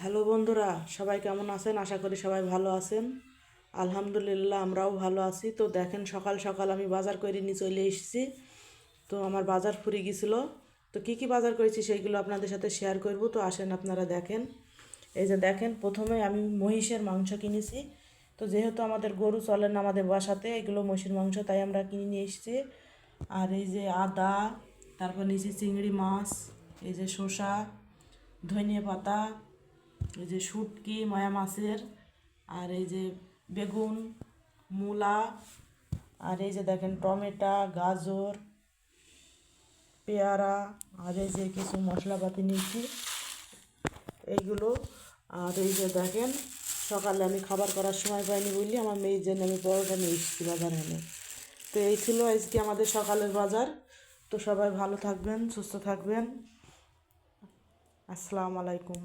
Hello বন্ধুরা, সবাই কেমন আছেন? আশা করি সবাই ভালো আছেন। আলহামদুলিল্লাহ, আমরাও ভালো আছি। তো দেখেন, সকাল সকাল আমি বাজার করে নিয়ে চলে এসেছি। তো আমার বাজার ফুরিয়ে গেছিলো। তো কি কি বাজার করেছি সেইগুলো আপনাদের সাথে শেয়ার করব। তো আসেন আপনারা দেখেন। এই যে দেখেন, প্রথমে আমি মহিষের মাংস কিনেছি। তো যেহেতু আমাদের গরু চলে না আমাদের বাসাতে, এগুলো মহিষের মাংস, তাই আমরা কিনে নিয়ে এসেছি। আর এই যে আদা, তারপর নিয়েছি চিংড়ি মাছ, এই যে শসা, ধনিয়া পাতা, এই যে শুটকি ময়া মাছের, আর এই যে বেগুন, মূলা, আর এই যে দেখেন টমেটো, গাজর, পেয়ারা, আর এই যে কিছু মশলাপাতি নিয়েছি এইগুলো। আর এই যে দেখেন, সকালে আমি খাবার করার সময় পাইনি বললি আমার মেয়ের জন্য আমি পরোটা নিয়ে এসেছি বাজার এনে। তো এই ছিল আজকে আমাদের সকালের বাজার। তো সবাই ভালো থাকবেন, সুস্থ থাকবেন। আসসালামু আলাইকুম।